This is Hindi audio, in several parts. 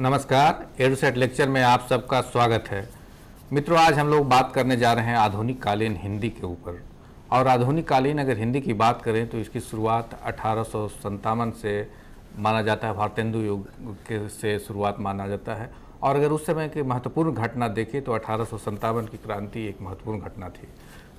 नमस्कार, एडुसेट लेक्चर में आप सबका स्वागत है। मित्रों, आज हम लोग बात करने जा रहे हैं आधुनिक कालीन हिंदी के ऊपर। और आधुनिक कालीन अगर हिंदी की बात करें तो इसकी शुरुआत 1857 से माना जाता है, भारतेंदु युग के से शुरुआत माना जाता है। और अगर उस समय की महत्वपूर्ण घटना देखें तो 1857 की क्रांति एक महत्वपूर्ण घटना थी।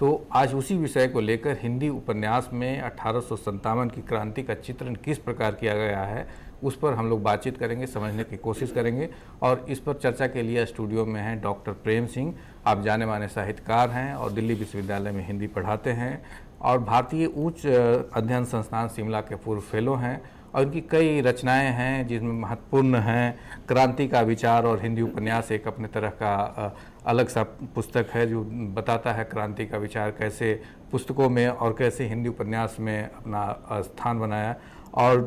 तो आज उसी विषय को लेकर हिंदी उपन्यास में 1857 की क्रांति का चित्रण किस प्रकार किया गया है उस पर हम लोग बातचीत करेंगे, समझने की कोशिश करेंगे। और इस पर चर्चा के लिए स्टूडियो में हैं डॉक्टर प्रेम सिंह। आप जाने माने साहित्यकार हैं और दिल्ली विश्वविद्यालय में हिंदी पढ़ाते हैं और भारतीय उच्च अध्ययन संस्थान शिमला के पूर्व फेलो हैं। और इनकी कई रचनाएं हैं जिसमें महत्वपूर्ण हैं क्रांति का विचार, और हिंदी उपन्यास एक अपने तरह का अलग सा पुस्तक है जो बताता है क्रांति का विचार कैसे पुस्तकों में और कैसे हिंदी उपन्यास में अपना स्थान बनाया। और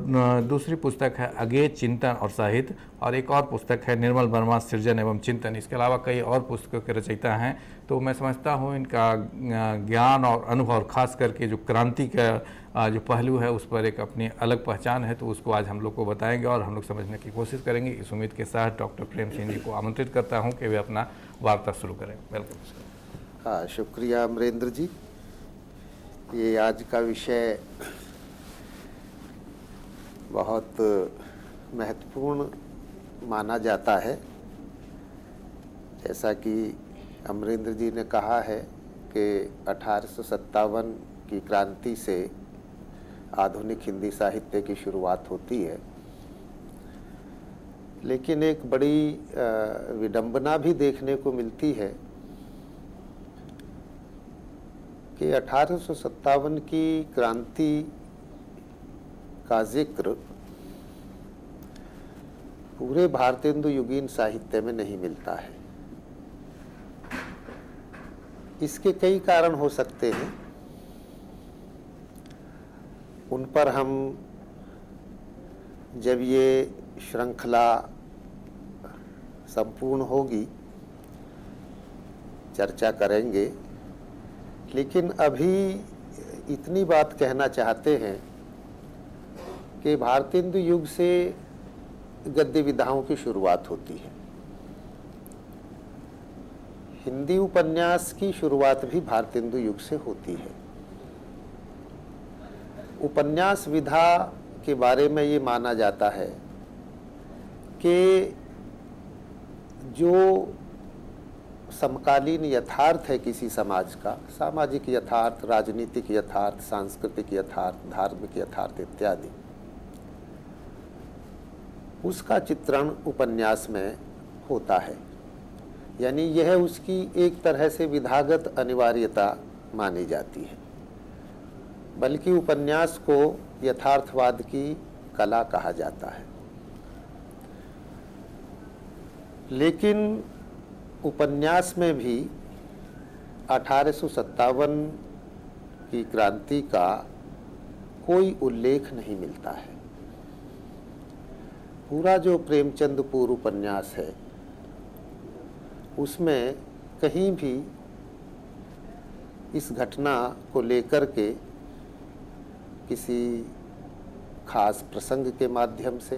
दूसरी पुस्तक है अगेय चिंतन और साहित्य, और एक और पुस्तक है निर्मल वर्मा सृजन एवं चिंतन। इसके अलावा कई और पुस्तकों के रचयिता हैं। तो मैं समझता हूँ इनका ज्ञान और अनुभव, खास करके जो क्रांति का जो पहलू है उस पर एक अपनी अलग पहचान है, तो उसको आज हम लोग को बताएंगे और हम लोग समझने की कोशिश करेंगे। इस उम्मीद के साथ डॉक्टर प्रेम सिंह जी को आमंत्रित करता हूँ कि वे अपना वार्ता शुरू करें। वेलकम। हाँ, शुक्रिया अमरेंद्र जी। ये आज का विषय बहुत महत्वपूर्ण माना जाता है। जैसा कि अमरेंद्र जी ने कहा है कि 1857 की क्रांति से आधुनिक हिंदी साहित्य की शुरुआत होती है, लेकिन एक बड़ी विडंबना भी देखने को मिलती है कि 1857 की क्रांति का जिक्र पूरे भारतेंदु युगीन साहित्य में नहीं मिलता है। इसके कई कारण हो सकते हैं, उन पर हम जब ये श्रृंखला संपूर्ण होगी चर्चा करेंगे। लेकिन अभी इतनी बात कहना चाहते हैं कि भारतेंदु युग से गद्य विधाओं की शुरुआत होती है। हिंदी उपन्यास की शुरुआत भी भारतेंदु युग से होती है। उपन्यास विधा के बारे में ये माना जाता है कि जो समकालीन यथार्थ है किसी समाज का, सामाजिक यथार्थ, राजनीतिक यथार्थ, सांस्कृतिक यथार्थ, धार्मिक यथार्थ इत्यादि, उसका चित्रण उपन्यास में होता है। यानी यह उसकी एक तरह से विधागत अनिवार्यता मानी जाती है। बल्कि उपन्यास को यथार्थवाद की कला कहा जाता है। लेकिन उपन्यास में भी 1857 की क्रांति का कोई उल्लेख नहीं मिलता है। पूरा जो प्रेमचंद पूर्व उपन्यास है उसमें कहीं भी इस घटना को लेकर के किसी खास प्रसंग के माध्यम से,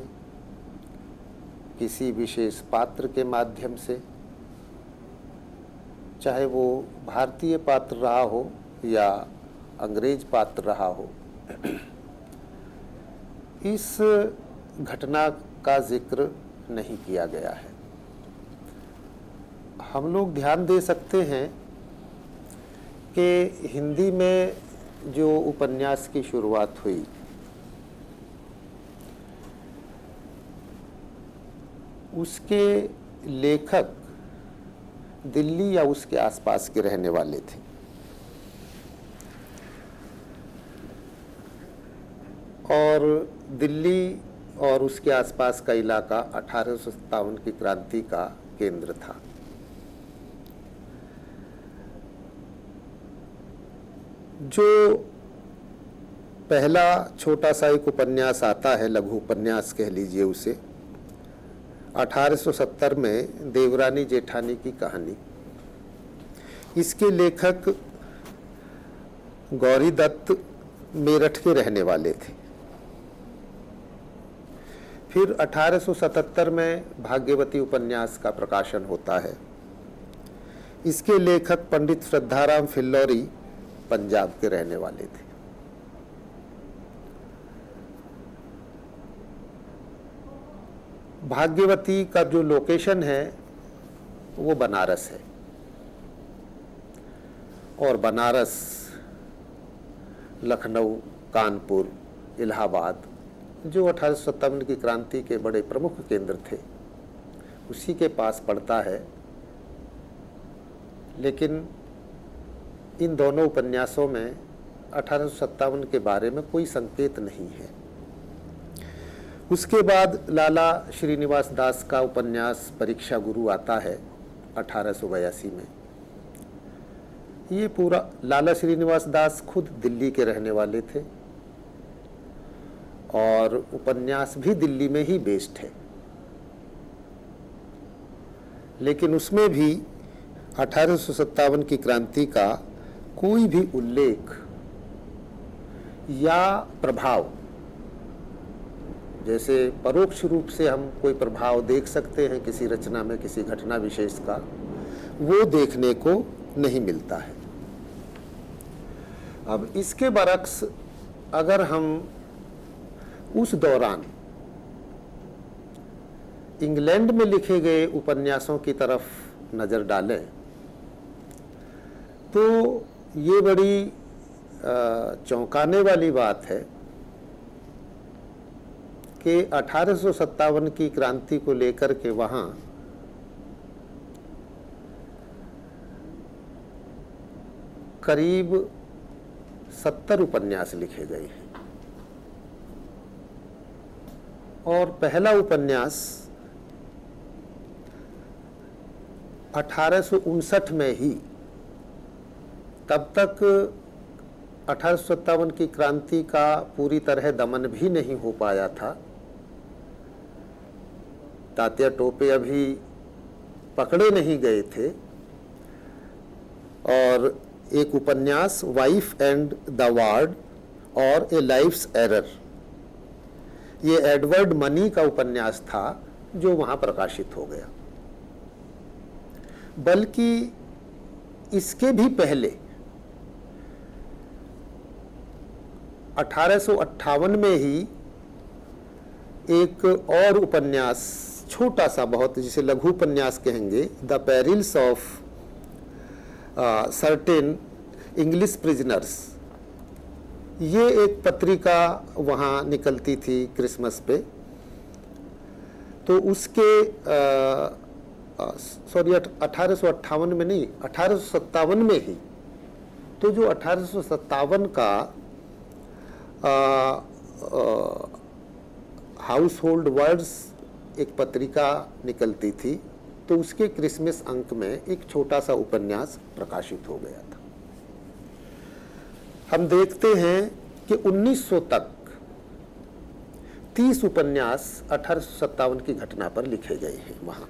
किसी विशेष पात्र के माध्यम से, चाहे वो भारतीय पात्र रहा हो या अंग्रेज पात्र रहा हो, इस घटना का जिक्र नहीं किया गया है। हम लोग ध्यान दे सकते हैं कि हिंदी में जो उपन्यास की शुरुआत हुई उसके लेखक दिल्ली या उसके आसपास के रहने वाले थे। और दिल्ली और उसके आसपास का इलाका 1857 की क्रांति का केंद्र था। जो पहला छोटा सा एक उपन्यास आता है, लघु उपन्यास कह लीजिए उसे, 1870 में देवरानी जेठानी की कहानी। इसके लेखक गौरी दत्त मेरठ के रहने वाले थे। फिर 1877 में भाग्यवती उपन्यास का प्रकाशन होता है। इसके लेखक पंडित श्रद्धाराम फिल्लौरी पंजाब के रहने वाले थे। भाग्यवती का जो लोकेशन है वो बनारस है, और बनारस, लखनऊ, कानपुर, इलाहाबाद जो 1857 की क्रांति के बड़े प्रमुख केंद्र थे उसी के पास पड़ता है। लेकिन इन दोनों उपन्यासों में 1857 के बारे में कोई संकेत नहीं है। उसके बाद लाला श्रीनिवास दास का उपन्यास परीक्षा गुरु आता है 1882 में। ये पूरा, लाला श्रीनिवास दास खुद दिल्ली के रहने वाले थे और उपन्यास भी दिल्ली में ही बेस्ड है, लेकिन उसमें भी 1857 की क्रांति का कोई भी उल्लेख या प्रभाव, जैसे परोक्ष रूप से हम कोई प्रभाव देख सकते हैं किसी रचना में, किसी घटना विशेष का, वो देखने को नहीं मिलता है। अब इसके बरक्स अगर हम उस दौरान इंग्लैंड में लिखे गए उपन्यासों की तरफ नज़र डालें तो ये बड़ी चौंकाने वाली बात है कि 1857 की क्रांति को लेकर के वहाँ करीब 70 उपन्यास लिखे गए हैं, और पहला उपन्यास 1859 में ही, तब तक 1857 की क्रांति का पूरी तरह दमन भी नहीं हो पाया था। तात्या टोपे अभी पकड़े नहीं गए थे, और एक उपन्यास वाइफ एंड द वार्ड और ए लाइफ्स एरर, ये एडवर्ड मनी का उपन्यास था जो वहाँ प्रकाशित हो गया। बल्कि इसके भी पहले 1858 में ही एक और उपन्यास, छोटा सा बहुत, जिसे लघु उपन्यास कहेंगे, the perils of certain English prisoners, ये एक पत्रिका वहाँ निकलती थी क्रिसमस पे। तो उसके 1858 में नहीं, 1857 में ही, तो जो 1857 का हाउस होल्ड वर्ड्स एक पत्रिका निकलती थी, तो उसके क्रिसमस अंक में एक छोटा सा उपन्यास प्रकाशित हो गया था। हम देखते हैं कि 1900 तक 30 उपन्यास 1857 की घटना पर लिखे गए हैं वहाँ,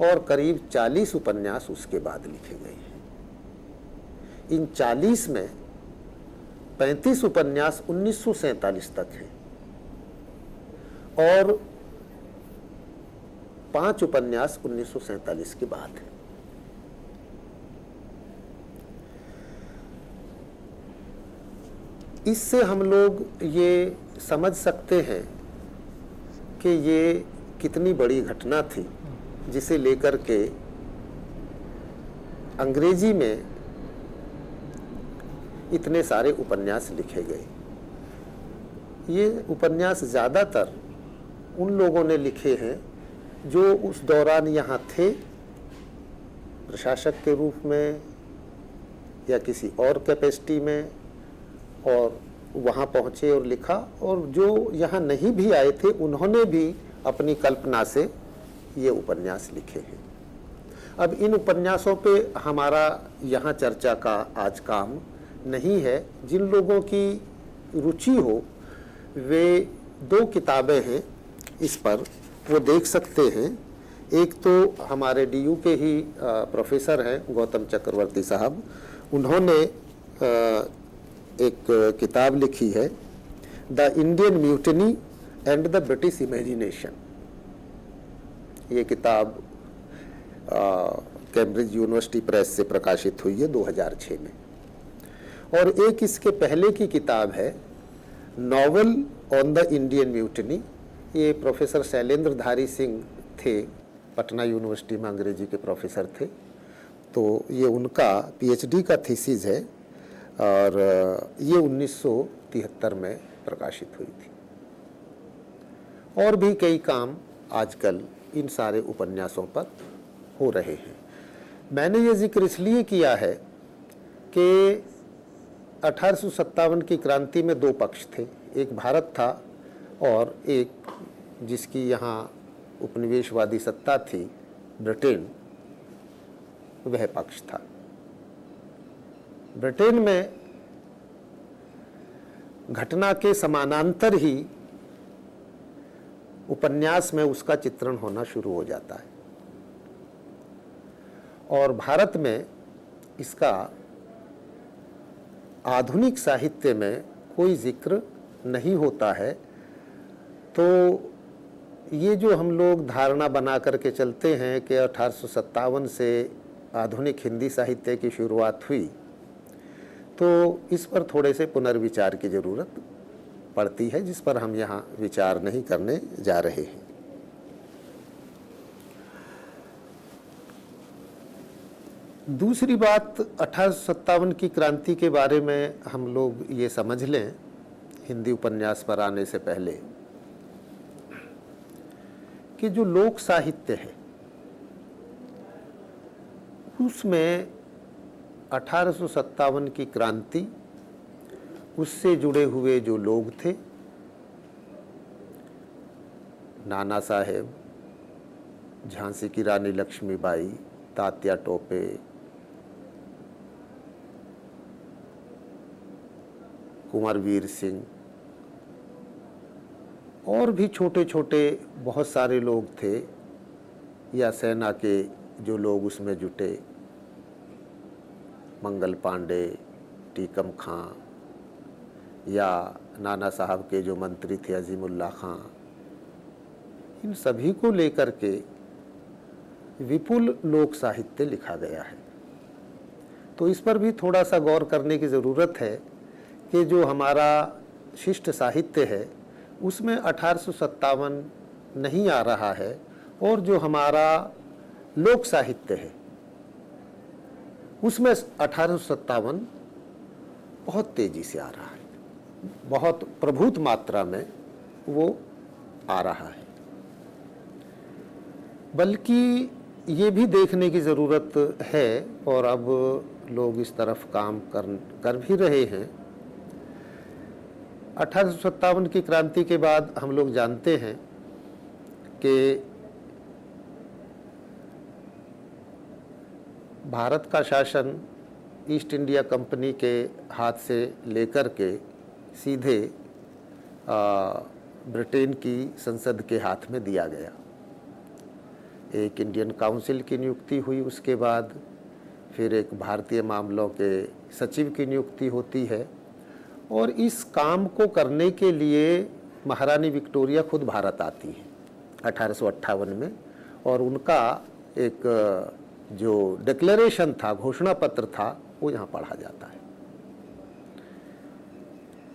और करीब 40 उपन्यास उसके बाद लिखे गए हैं। इन 40 में 35 उपन्यास 1947 तक हैं, और 5 उपन्यास 1947 के बाद हैं। इससे हम लोग ये समझ सकते हैं कि ये कितनी बड़ी घटना थी, जिसे लेकर के अंग्रेजी में इतने सारे उपन्यास लिखे गए। ये उपन्यास ज़्यादातर उन लोगों ने लिखे हैं जो उस दौरान यहाँ थे, प्रशासक के रूप में या किसी और कैपेसिटी में, और वहाँ पहुँचे और लिखा, और जो यहाँ नहीं भी आए थे उन्होंने भी अपनी कल्पना से ये उपन्यास लिखे हैं। अब इन उपन्यासों पे हमारा यहाँ चर्चा का आज काम नहीं है। जिन लोगों की रुचि हो वे 2 किताबें हैं इस पर, वो देख सकते हैं। एक तो हमारे DU के ही प्रोफेसर हैं गौतम चक्रवर्ती साहब, उन्होंने एक किताब लिखी है, the Indian mutiny and the British imagination. ये किताब कैम्ब्रिज यूनिवर्सिटी प्रेस से प्रकाशित हुई है 2006 में। और एक इसके पहले की किताब है novel on the Indian mutiny. ये प्रोफेसर शैलेंद्रधारी सिंह थे, पटना यूनिवर्सिटी में अंग्रेजी के प्रोफेसर थे, तो ये उनका पीएचडी का थीसिस है और ये 1973 में प्रकाशित हुई थी। और भी कई काम आजकल इन सारे उपन्यासों पर हो रहे हैं। मैंने ये जिक्र इसलिए किया है कि 1857 की क्रांति में दो पक्ष थे, एक भारत था और एक जिसकी यहाँ उपनिवेशवादी सत्ता थी, ब्रिटेन, वह पक्ष था। ब्रिटेन में घटना के समानांतर ही उपन्यास में उसका चित्रण होना शुरू हो जाता है और भारत में इसका आधुनिक साहित्य में कोई जिक्र नहीं होता है। तो ये जो हम लोग धारणा बना करके चलते हैं कि 1857 से आधुनिक हिंदी साहित्य की शुरुआत हुई, तो इस पर थोड़े से पुनर्विचार की ज़रूरत पड़ती है, जिस पर हम यहाँ विचार नहीं करने जा रहे हैं। दूसरी बात, 1857 की क्रांति के बारे में हम लोग ये समझ लें हिंदी उपन्यास पर आने से पहले कि जो लोक साहित्य है उसमें 1857 की क्रांति, उससे जुड़े हुए जो लोग थे, नाना साहेब, झांसी की रानी लक्ष्मीबाई, तात्या टोपे, कुंवर वीर सिंह और भी छोटे छोटे बहुत सारे लोग थे, या सेना के जो लोग उसमें जुटे, मंगल पांडे, टीकम खां, या नाना साहब के जो मंत्री थे अजीमुल्ला खां, इन सभी को लेकर के विपुल लोक साहित्य लिखा गया है। तो इस पर भी थोड़ा सा गौर करने की ज़रूरत है कि जो हमारा शिष्ट साहित्य है उसमें 1857 नहीं आ रहा है और जो हमारा लोक साहित्य है उसमें 1857 बहुत तेज़ी से आ रहा है, बहुत प्रभुत मात्रा में वो आ रहा है। बल्कि ये भी देखने की ज़रूरत है और अब लोग इस तरफ काम कर भी रहे हैं। 1857 की क्रांति के बाद हम लोग जानते हैं कि भारत का शासन ईस्ट इंडिया कंपनी के हाथ से लेकर के सीधे ब्रिटेन की संसद के हाथ में दिया गया। एक इंडियन काउंसिल की नियुक्ति हुई, उसके बाद फिर एक भारतीय मामलों के सचिव की नियुक्ति होती है और इस काम को करने के लिए महारानी विक्टोरिया खुद भारत आती है 1858 में, और उनका एक जो डिक्लेरेशन था, घोषणा पत्र था, वो यहाँ पढ़ा जाता है।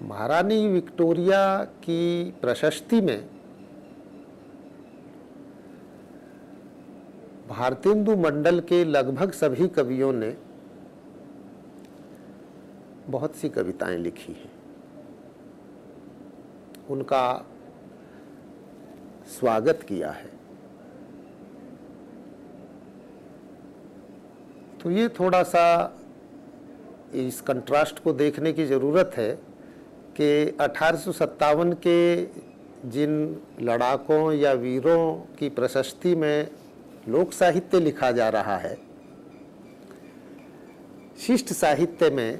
महारानी विक्टोरिया की प्रशस्ति में भारतेंदु मंडल के लगभग सभी कवियों ने बहुत सी कविताएं लिखी हैं, उनका स्वागत किया है। तो ये थोड़ा सा इस कंट्रास्ट को देखने की ज़रूरत है कि 1857 के जिन लड़ाकों या वीरों की प्रशस्ति में लोक साहित्य लिखा जा रहा है, शिष्ट साहित्य में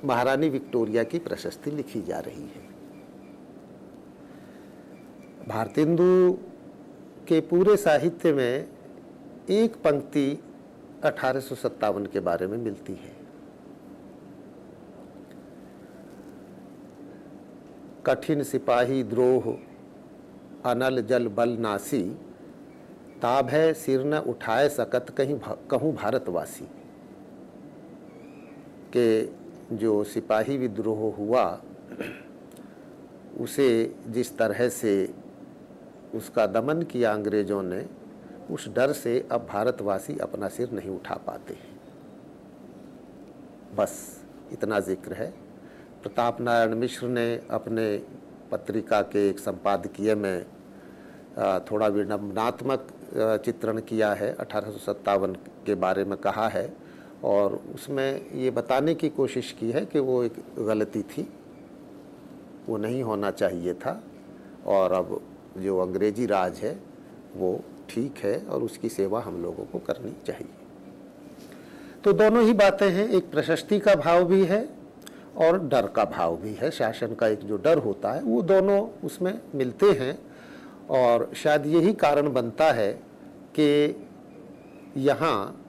महारानी विक्टोरिया की प्रशस्ति लिखी जा रही है। भारतेंदु के पूरे साहित्य में एक पंक्ति 1857 के बारे में मिलती है। कठिन सिपाही द्रोह अनल जल बल नासी, ताब है सिर न उठाए सकत कहूँ भारतवासी। के जो सिपाही विद्रोह हुआ उसे जिस तरह से उसका दमन किया अंग्रेज़ों ने, उस डर से अब भारतवासी अपना सिर नहीं उठा पाते हैं। बस इतना जिक्र है। प्रताप नारायण मिश्र ने अपने पत्रिका के एक संपादकीय में थोड़ा विडंबनात्मक चित्रण किया है, 1857 के बारे में कहा है, और उसमें ये बताने की कोशिश की है कि वो एक गलती थी, वो नहीं होना चाहिए था, और अब जो अंग्रेजी राज है वो ठीक है और उसकी सेवा हम लोगों को करनी चाहिए। तो दोनों ही बातें हैं, एक प्रशस्ति का भाव भी है और डर का भाव भी है। शासन का एक जो डर होता है वो दोनों उसमें मिलते हैं, और शायद यही कारण बनता है कि यहाँ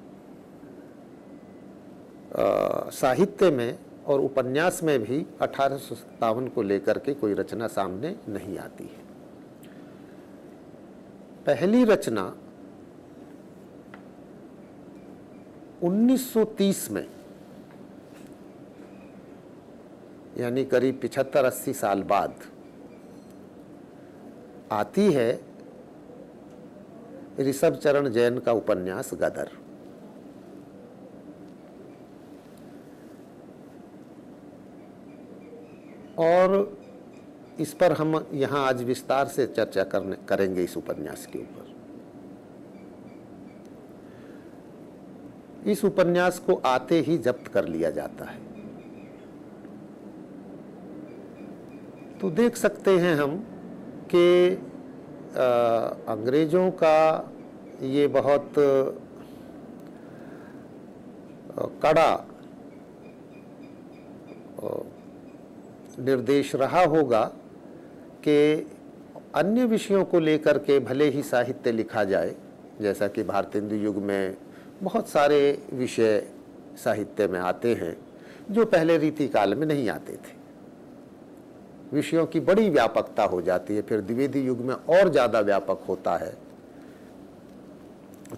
साहित्य में और उपन्यास में भी 1857 को लेकर के कोई रचना सामने नहीं आती है। पहली रचना 1930 में, यानी करीब 75-80 साल बाद आती है ऋषभ चरण जैन का उपन्यास गदर। और इस पर हम यहाँ आज विस्तार से चर्चा करेंगे इस उपन्यास के ऊपर। इस उपन्यास को आते ही जब्त कर लिया जाता है। तो देख सकते हैं हम कि अंग्रेज़ों का ये बहुत कड़ा निर्देश रहा होगा कि अन्य विषयों को लेकर के भले ही साहित्य लिखा जाए, जैसा कि भारतेंदु युग में बहुत सारे विषय साहित्य में आते हैं जो पहले रीति काल में नहीं आते थे। विषयों की बड़ी व्यापकता हो जाती है, फिर द्विवेदी युग में और ज़्यादा व्यापक होता है,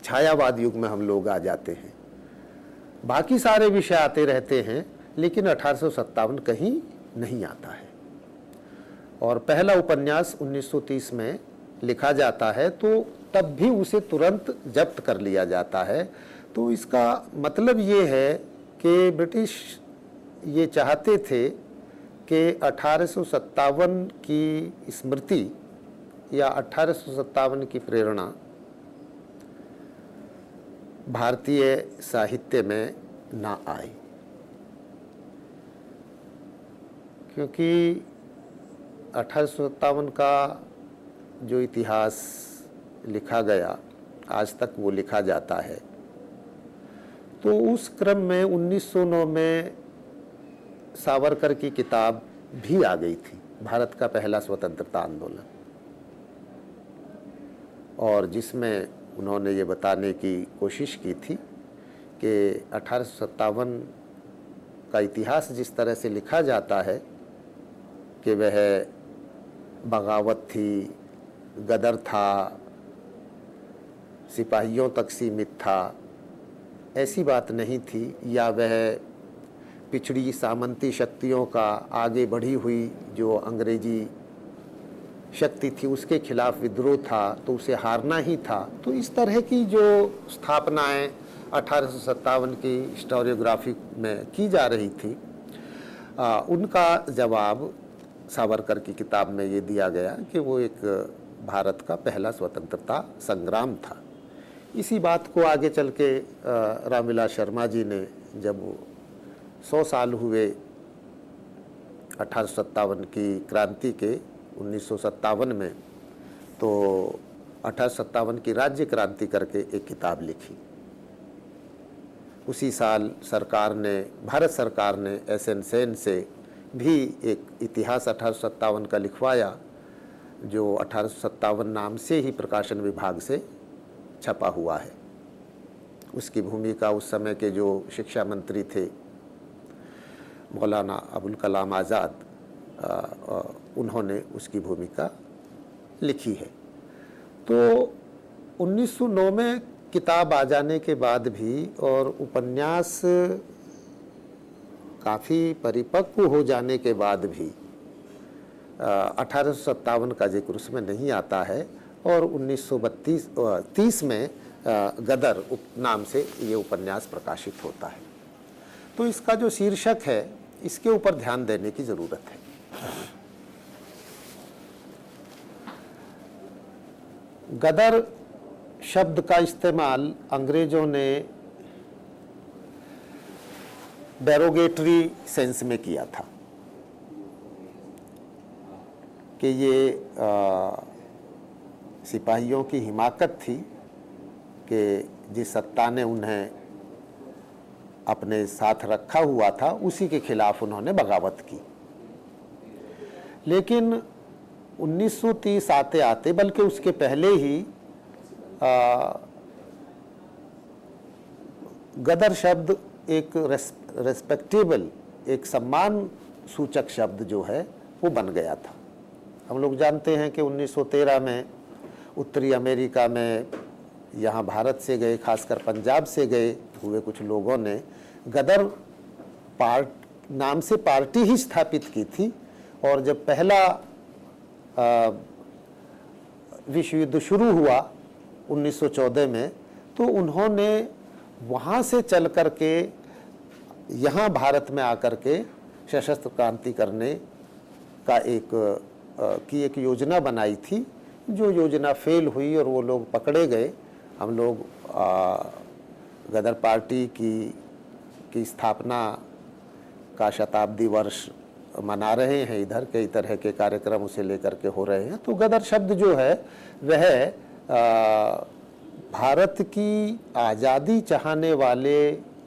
छायावाद युग में हम लोग आ जाते हैं, बाकी सारे विषय आते रहते हैं, लेकिन 1857 कहीं नहीं आता है। और पहला उपन्यास 1930 में लिखा जाता है तो तब भी उसे तुरंत जब्त कर लिया जाता है। तो इसका मतलब ये है कि ब्रिटिश ये चाहते थे कि 1857 की स्मृति या 1857 की प्रेरणा भारतीय साहित्य में ना आए, क्योंकि 1857 का जो इतिहास लिखा गया आज तक वो लिखा जाता है, तो उस क्रम में 1909 में सावरकर की किताब भी आ गई थी, भारत का पहला स्वतंत्रता आंदोलन, और जिसमें उन्होंने ये बताने की कोशिश की थी कि 1857 का इतिहास जिस तरह से लिखा जाता है कि वह बगावत थी, गदर था, सिपाहियों तक सीमित था, ऐसी बात नहीं थी, या वह पिछड़ी सामंती शक्तियों का आगे बढ़ी हुई जो अंग्रेजी शक्ति थी उसके खिलाफ विद्रोह था, तो उसे हारना ही था। तो इस तरह की जो स्थापनाएं 1857 की हिस्टोरियोग्राफी में की जा रही थी, उनका जवाब सावरकर की किताब में ये दिया गया कि वो एक भारत का पहला स्वतंत्रता संग्राम था। इसी बात को आगे चल के रामविलास शर्मा जी ने जब 100 साल हुए 1857 की क्रांति के 1957 में, तो 1857 की राज्य क्रांति करके एक किताब लिखी। उसी साल सरकार ने, भारत सरकार ने एस.एन. सेन से भी एक इतिहास 1857 का लिखवाया, जो 1857 नाम से ही प्रकाशन विभाग से छपा हुआ है। उसकी भूमिका उस समय के जो शिक्षा मंत्री थे मौलाना अबुल कलाम आज़ाद, उन्होंने उसकी भूमिका लिखी है। तो 1909 में किताब आ जाने के बाद भी और उपन्यास काफ़ी परिपक्व हो जाने के बाद भी 1857 का जिक्र उसमें नहीं आता है और 1930 में गदर नाम से ये उपन्यास प्रकाशित होता है। तो इसका जो शीर्षक है इसके ऊपर ध्यान देने की ज़रूरत है। गदर शब्द का इस्तेमाल अंग्रेजों ने डेरोगेटरी सेंस में किया था कि ये सिपाहियों की हिमाकत थी कि जिस सत्ता ने उन्हें अपने साथ रखा हुआ था उसी के खिलाफ उन्होंने बगावत की। लेकिन 1930 आते आते, बल्कि उसके पहले ही गदर शब्द एक रेस्पेक्टेबल, एक सम्मान सूचक शब्द जो है वो बन गया था। हम लोग जानते हैं कि 1913 में उत्तरी अमेरिका में, यहाँ भारत से गए, खासकर पंजाब से गए हुए कुछ लोगों ने गदर नाम से पार्टी ही स्थापित की थी। और जब पहला विश्व युद्ध शुरू हुआ 1914 में, तो उन्होंने वहाँ से चल कर के यहाँ भारत में आकर के सशस्त्र क्रांति करने का एक योजना बनाई थी, जो योजना फेल हुई और वो लोग पकड़े गए। हम लोग गदर पार्टी की स्थापना का शताब्दी वर्ष मना रहे हैं। इधर कई तरह के कार्यक्रम उसे लेकर के हो रहे हैं। तो गदर शब्द जो है वह भारत की आज़ादी चाहने वाले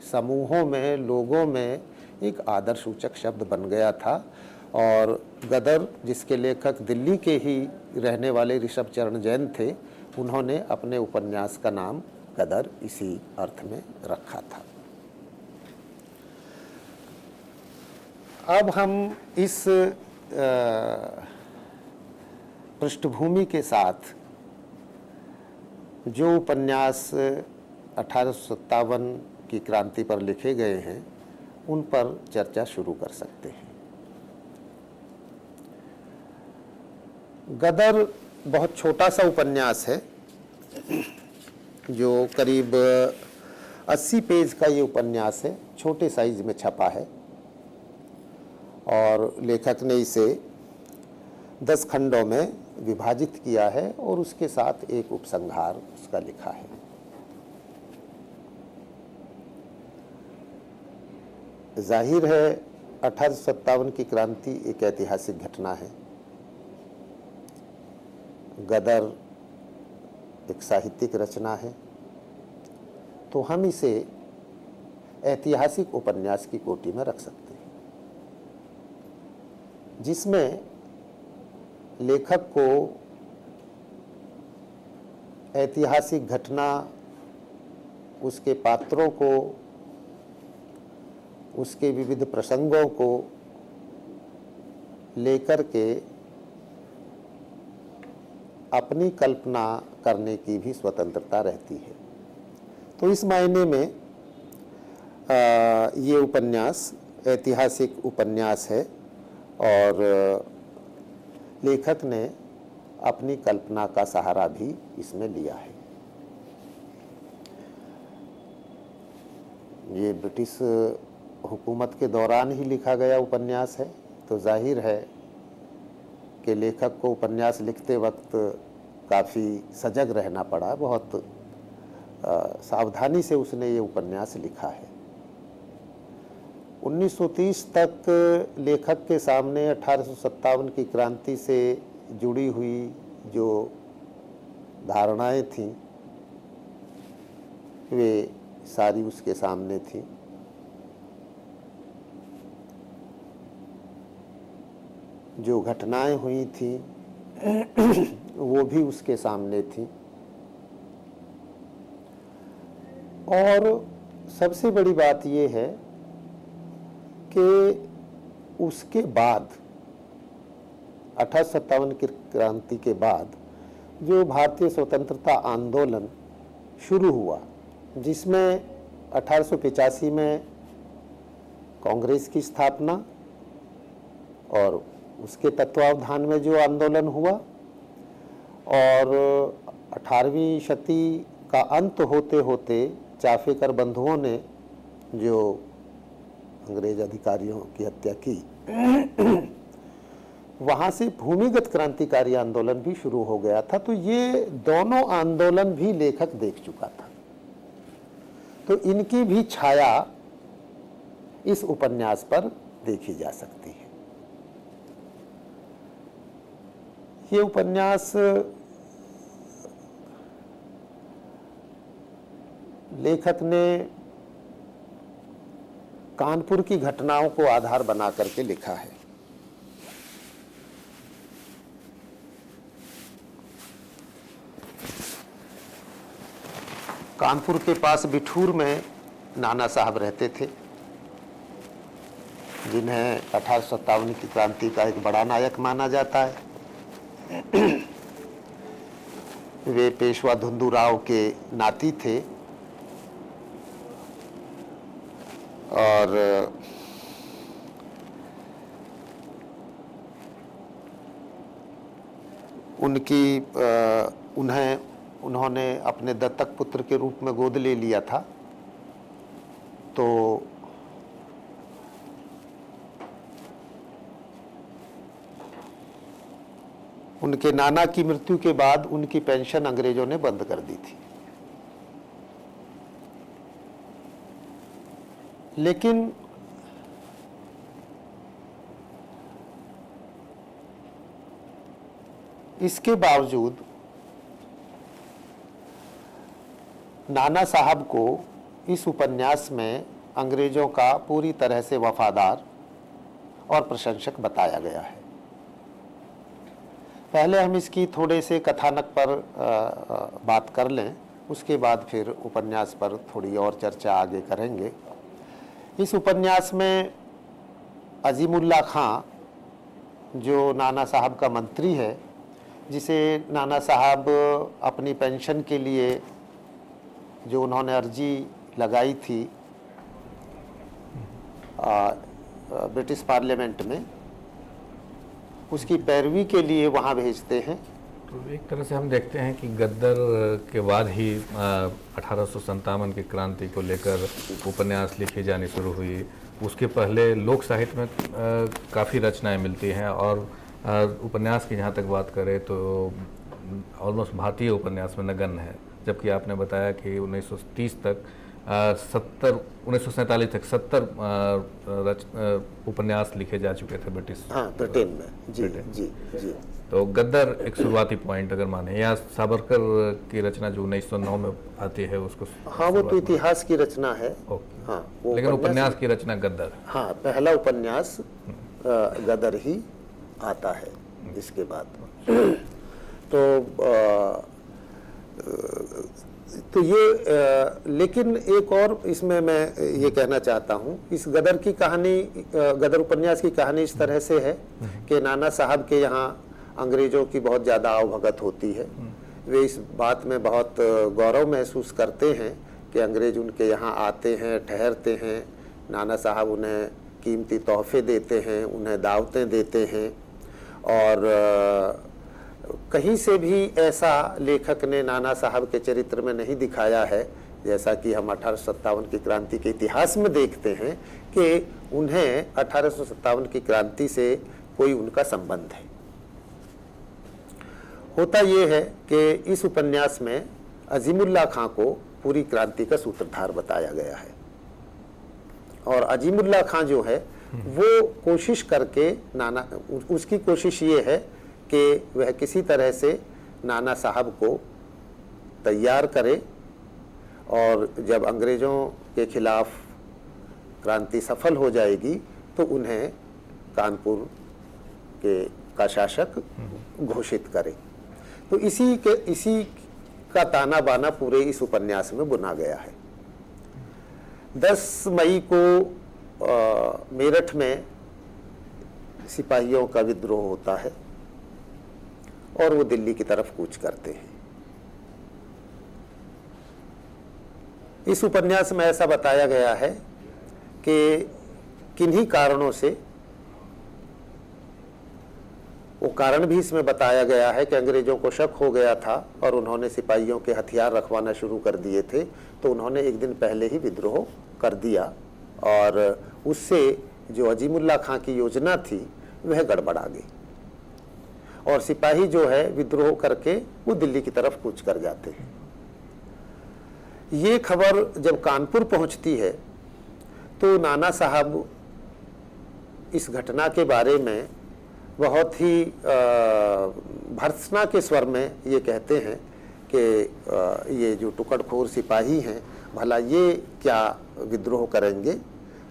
समूहों में, लोगों में एक आदर सूचक शब्द बन गया था। और गदर, जिसके लेखक दिल्ली के ही रहने वाले ऋषभ चरण जैन थे, उन्होंने अपने उपन्यास का नाम गदर इसी अर्थ में रखा था। अब हम इस पृष्ठभूमि के साथ जो उपन्यास 1857 की क्रांति पर लिखे गए हैं उन पर चर्चा शुरू कर सकते हैं। गदर बहुत छोटा सा उपन्यास है, जो करीब 80 पेज का ये उपन्यास है, छोटे साइज में छपा है। और लेखक ने इसे 10 खंडों में विभाजित किया है और उसके साथ एक उपसंहार उसका लिखा है। जाहिर है 1857 की क्रांति एक ऐतिहासिक घटना है। गदर एक साहित्यिक रचना है, तो हम इसे ऐतिहासिक उपन्यास की कोटि में रख सकते हैं, जिसमें लेखक को ऐतिहासिक घटना, उसके पात्रों को, उसके विविध प्रसंगों को लेकर के अपनी कल्पना करने की भी स्वतंत्रता रहती है। तो इस मायने में ये उपन्यास ऐतिहासिक उपन्यास है और लेखक ने अपनी कल्पना का सहारा भी इसमें लिया है। ये ब्रिटिश हुकूमत के दौरान ही लिखा गया उपन्यास है, तो जाहिर है कि लेखक को उपन्यास लिखते वक्त काफ़ी सजग रहना पड़ा। बहुत सावधानी से उसने ये उपन्यास लिखा है। 1930 तक लेखक के सामने 1857 की क्रांति से जुड़ी हुई जो धारणाएं थीं, वे सारी उसके सामने थीं। जो घटनाएं हुई थीं वो भी उसके सामने थीं। और सबसे बड़ी बात ये है कि उसके बाद 1857 की क्रांति के बाद जो भारतीय स्वतंत्रता आंदोलन शुरू हुआ, जिसमें 1885 में कांग्रेस की स्थापना और उसके तत्वावधान में जो आंदोलन हुआ, और 18वीं शती का अंत होते होते चाफेकर बंधुओं ने जो अंग्रेज अधिकारियों की हत्या की, वहाँ से भूमिगत क्रांतिकारी आंदोलन भी शुरू हो गया था। तो ये दोनों आंदोलन भी लेखक देख चुका था, तो इनकी भी छाया इस उपन्यास पर देखी जा सकती है। ये उपन्यास लेखक ने कानपुर की घटनाओं को आधार बना करके लिखा है। कानपुर के पास बिठूर में नाना साहब रहते थे, जिन्हें 1857 की क्रांति का एक बड़ा नायक माना जाता है। वे पेशवा धुंधुराव के नाती थे और उन्होंने अपने दत्तक पुत्र के रूप में गोद ले लिया था। तो उनके नाना की मृत्यु के बाद उनकी पेंशन अंग्रेजों ने बंद कर दी थी। लेकिन इसके बावजूद नाना साहब को इस उपन्यास में अंग्रेजों का पूरी तरह से वफादार और प्रशंसक बताया गया है। पहले हम इसकी थोड़े से कथानक पर बात कर लें, उसके बाद फिर उपन्यास पर थोड़ी और चर्चा आगे करेंगे। इस उपन्यास में अजीमुल्ला खां, जो नाना साहब का मंत्री है, जिसे नाना साहब अपनी पेंशन के लिए जो उन्होंने अर्जी लगाई थी ब्रिटिश पार्लियामेंट में, उसकी पैरवी के लिए वहाँ भेजते हैं। तो एक तरह से हम देखते हैं कि गद्दर के बाद ही 1857 की क्रांति को लेकर उपन्यास लिखी जानी शुरू हुई। उसके पहले लोक साहित्य में काफ़ी रचनाएं मिलती हैं, और उपन्यास की जहाँ तक बात करें तो ऑलमोस्ट भारतीय उपन्यास में नगण्य है। जबकि आपने बताया कि 1930 तक 1947 तक 70 उपन्यास लिखे जा चुके थे ब्रिटेन में। जी जी जी। तो गद्दर एक शुरुआती पॉइंट अगर माने, या सावरकर की रचना जो 1909 में आती है उसको, हाँ वो तो इतिहास की रचना है। हाँ, लेकिन उपन्यास की रचना गद्दर। हाँ, पहला उपन्यास गद्दर ही आता है इसके बाद। तो ये लेकिन एक और इसमें मैं ये कहना चाहता हूँ, इस गदर की कहानी, गदर उपन्यास की कहानी इस तरह से है कि नाना साहब के यहाँ अंग्रेजों की बहुत ज़्यादा आवभगत होती है। वे इस बात में बहुत गौरव महसूस करते हैं कि अंग्रेज उनके यहाँ आते हैं, ठहरते हैं, नाना साहब उन्हें कीमती तोहफे देते हैं, उन्हें दावतें देते हैं। और कहीं से भी ऐसा लेखक ने नाना साहब के चरित्र में नहीं दिखाया है, जैसा कि हम 1857 की क्रांति के इतिहास में देखते हैं कि उन्हें 1857 की क्रांति से कोई उनका संबंध है। होता ये है कि इस उपन्यास में अजीमुल्ला खां को पूरी क्रांति का सूत्रधार बताया गया है, और अजीमुल्ला खां जो है वो कोशिश करके उसकी कोशिश ये है कि वह किसी तरह से नाना साहब को तैयार करे, और जब अंग्रेज़ों के खिलाफ क्रांति सफल हो जाएगी तो उन्हें कानपुर का शासक घोषित करे। तो इसी का ताना बाना पूरे इस उपन्यास में बुना गया है। 10 मई को मेरठ में सिपाहियों का विद्रोह होता है, और वो दिल्ली की तरफ कूच करते हैं। इस उपन्यास में ऐसा बताया गया है कि किन्हीं कारणों से, वो कारण भी इसमें बताया गया है कि अंग्रेजों को शक हो गया था और उन्होंने सिपाहियों के हथियार रखवाना शुरू कर दिए थे, तो उन्होंने एक दिन पहले ही विद्रोह कर दिया और उससे जो अजीमुल्ला खां की योजना थी वह गड़बड़ा गई और सिपाही जो है विद्रोह करके वो दिल्ली की तरफ कूच कर जाते हैं। ये खबर जब कानपुर पहुंचती है तो नाना साहब इस घटना के बारे में बहुत ही भर्त्सना के स्वर में ये कहते हैं कि ये जो टुकड़खोर सिपाही हैं भला ये क्या विद्रोह करेंगे,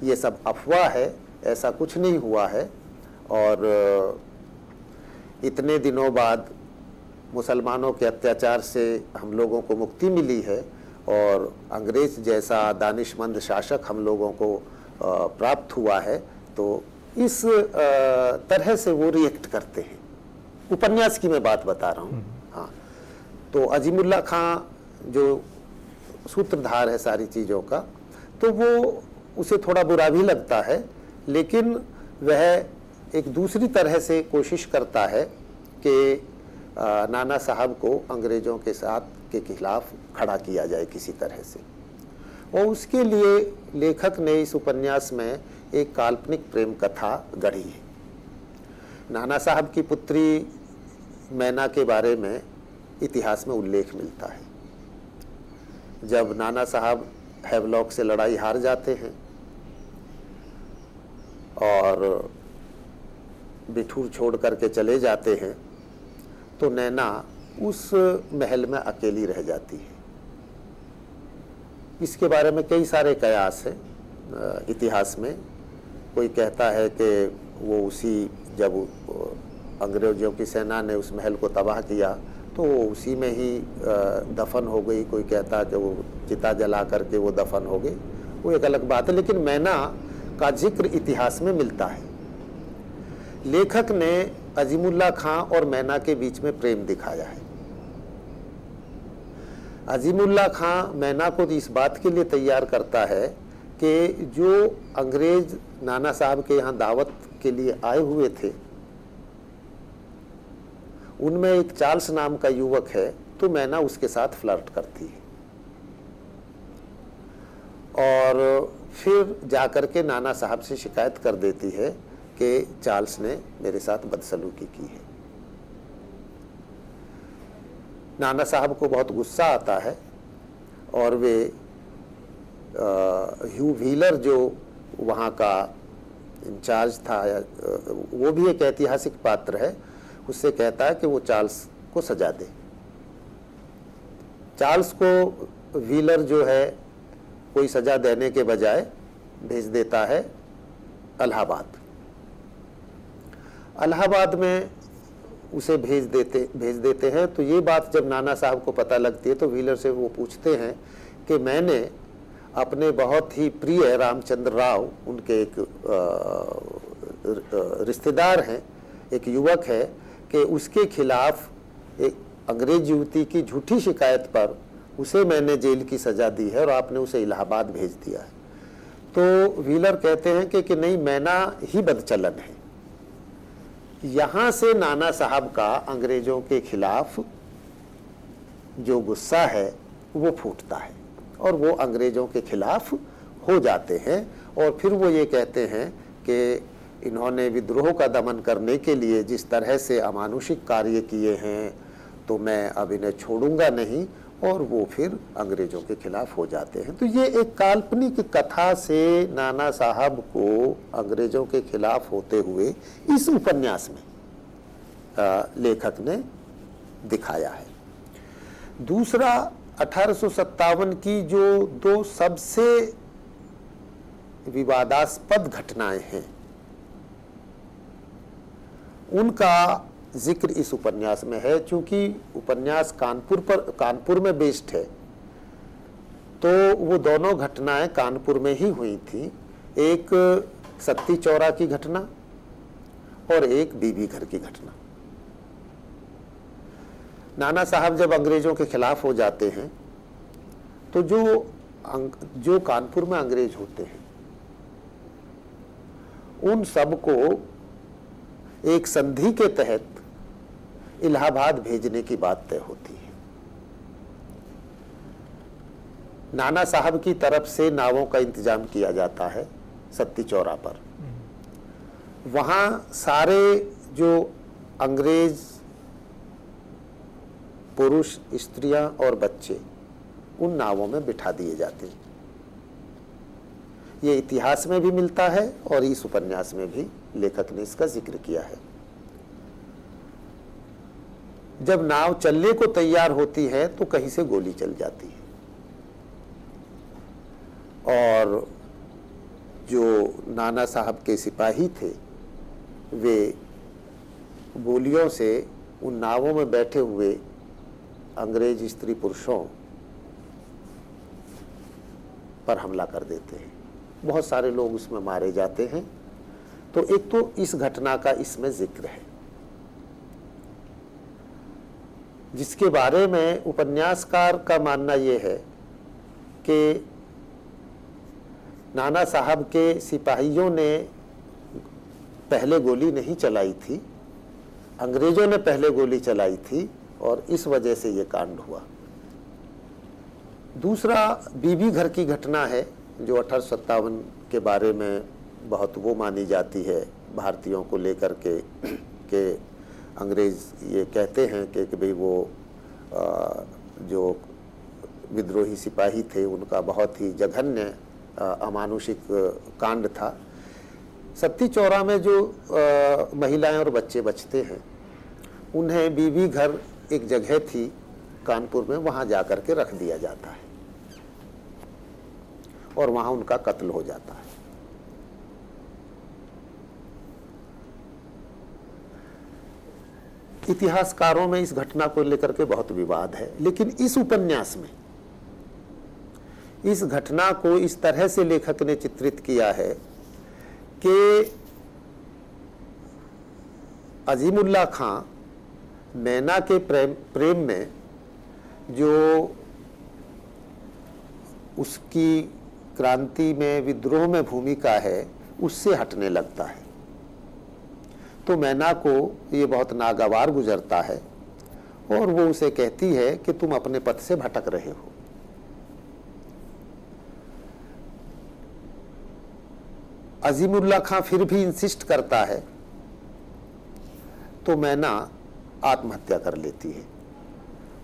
ये सब अफवाह है, ऐसा कुछ नहीं हुआ है। और इतने दिनों बाद मुसलमानों के अत्याचार से हम लोगों को मुक्ति मिली है और अंग्रेज जैसा दानिशमंद शासक हम लोगों को प्राप्त हुआ है, तो इस तरह से वो रिएक्ट करते हैं। उपन्यास की मैं बात बता रहा हूँ। हाँ, तो अजीमुल्ला खां जो सूत्रधार है सारी चीज़ों का, तो वो उसे थोड़ा बुरा भी लगता है, लेकिन वह एक दूसरी तरह से कोशिश करता है कि नाना साहब को अंग्रेज़ों के साथ के खिलाफ खड़ा किया जाए किसी तरह से। और उसके लिए लेखक ने इस उपन्यास में एक काल्पनिक प्रेम कथा गढ़ी है। नाना साहब की पुत्री मैना के बारे में इतिहास में उल्लेख मिलता है। जब नाना साहब हैवलॉक से लड़ाई हार जाते हैं और बिठूर छोड़ करके चले जाते हैं, तो नैना उस महल में अकेली रह जाती है। इसके बारे में कई सारे कयास हैं इतिहास में। कोई कहता है कि वो जब अंग्रेजों की सेना ने उस महल को तबाह किया तो वो उसी में ही दफन हो गई। कोई कहता है कि वो चिता जला करके वो दफन हो गई, वो एक अलग बात है। लेकिन मैना का जिक्र इतिहास में मिलता है। लेखक ने अजीमुल्ला खां और मैना के बीच में प्रेम दिखाया है। अजीमुल्ला खां मैना को इस बात के लिए तैयार करता है कि जो अंग्रेज नाना साहब के यहाँ दावत के लिए आए हुए थे, उनमें एक चार्ल्स नाम का युवक है, तो मैना उसके साथ फ्लर्ट करती है और फिर जाकर के नाना साहब से शिकायत कर देती है कि चार्ल्स ने मेरे साथ बदसलूकी की है। नाना साहब को बहुत गुस्सा आता है और वे ह्यू व्हीलर जो वहाँ का इंचार्ज था, वो भी एक ऐतिहासिक पात्र है, उससे कहता है कि वो चार्ल्स को सजा दे। चार्ल्स को व्हीलर जो है कोई सजा देने के बजाय भेज देता है इलाहाबाद। इलाहाबाद में उसे भेज देते हैं। तो ये बात जब नाना साहब को पता लगती है तो व्हीलर से वो पूछते हैं कि मैंने अपने बहुत ही प्रिय रामचंद्र राव, उनके एक रिश्तेदार हैं, एक युवक है, कि उसके खिलाफ एक अंग्रेज युवती की झूठी शिकायत पर उसे मैंने जेल की सज़ा दी है और आपने उसे इलाहाबाद भेज दिया है। तो व्हीलर कहते हैं कि नहीं, मैना ही बदचलन है। यहाँ से नाना साहब का अंग्रेजों के खिलाफ जो गुस्सा है वो फूटता है और वो अंग्रेजों के खिलाफ हो जाते हैं। और फिर वो ये कहते हैं कि इन्होंने विद्रोह का दमन करने के लिए जिस तरह से अमानुषिक कार्य किए हैं, तो मैं अब इन्हें छोड़ूंगा नहीं, और वो फिर अंग्रेजों के खिलाफ हो जाते हैं। तो ये एक काल्पनिक कथा से नाना साहब को अंग्रेजों के खिलाफ होते हुए इस उपन्यास में लेखक ने दिखाया है। दूसरा, 1857 की जो दो सबसे विवादास्पद घटनाएं हैं, उनका जिक्र इस उपन्यास में है। चूंकि उपन्यास कानपुर में बेस्ड है, तो वो दोनों घटनाएं कानपुर में ही हुई थी। एक सत्ती चौरा की घटना और एक बीबी घर की घटना। नाना साहब जब अंग्रेजों के खिलाफ हो जाते हैं तो जो कानपुर में अंग्रेज होते हैं उन सबको एक संधि के तहत इलाहाबाद भेजने की बात तय होती है। नाना साहब की तरफ से नावों का इंतजाम किया जाता है सत्ती चौरा पर। वहां सारे जो अंग्रेज पुरुष, स्त्रियां और बच्चे उन नावों में बिठा दिए जाते हैं। ये इतिहास में भी मिलता है और इस उपन्यास में भी लेखक ने इसका जिक्र किया है। जब नाव चलने को तैयार होती है तो कहीं से गोली चल जाती है और जो नाना साहब के सिपाही थे वे गोलियों से उन नावों में बैठे हुए अंग्रेज स्त्री पुरुषों पर हमला कर देते हैं। बहुत सारे लोग उसमें मारे जाते हैं। तो एक तो इस घटना का इसमें जिक्र है, जिसके बारे में उपन्यासकार का मानना यह है कि नाना साहब के सिपाहियों ने पहले गोली नहीं चलाई थी, अंग्रेजों ने पहले गोली चलाई थी और इस वजह से ये कांड हुआ। दूसरा बीबी घर की घटना है जो 1857 के बारे में बहुत वो मानी जाती है भारतीयों को लेकर के अंग्रेज ये कहते हैं कि भाई वो जो विद्रोही सिपाही थे उनका बहुत ही जघन्य अमानुषिक कांड था। सत्ती चौरा में जो महिलाएं और बच्चे बचते हैं उन्हें बीबी घर एक जगह थी कानपुर में, वहां जाकर के रख दिया जाता है और वहां उनका कत्ल हो जाता है। इतिहासकारों में इस घटना को लेकर के बहुत विवाद है, लेकिन इस उपन्यास में इस घटना को इस तरह से लेखक ने चित्रित किया है कि अजीमुल्लाह खां नैना के प्रेम में जो उसकी क्रांति में विद्रोह में भूमिका है उससे हटने लगता है। तो मैना को ये बहुत नागवार गुजरता है और वो उसे कहती है कि तुम अपने पथ से भटक रहे हो। अजीमुल्लाह खां फिर भी इंसिस्ट करता है तो मैना आत्महत्या कर लेती है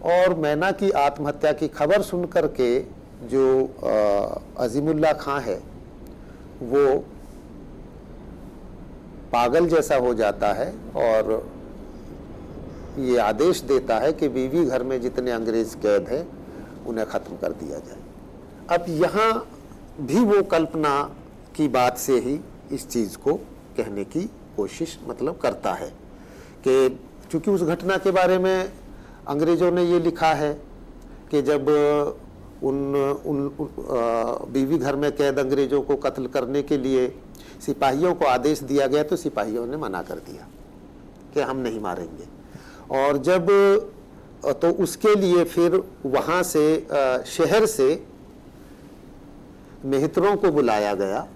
और मैना की आत्महत्या की खबर सुनकर के जो अजीमुल्लाह खां है वो पागल जैसा हो जाता है और ये आदेश देता है कि बीवी घर में जितने अंग्रेज कैद हैं उन्हें ख़त्म कर दिया जाए। अब यहाँ भी वो कल्पना की बात से ही इस चीज़ को कहने की कोशिश मतलब करता है कि चूँकि उस घटना के बारे में अंग्रेज़ों ने ये लिखा है कि जब बीवी घर में कैद अंग्रेज़ों को कत्ल करने के लिए सिपाहियों को आदेश दिया गया तो सिपाहियों ने मना कर दिया कि हम नहीं मारेंगे। और जब तो उसके लिए फिर वहाँ से शहर से मेहतरों को बुलाया गया,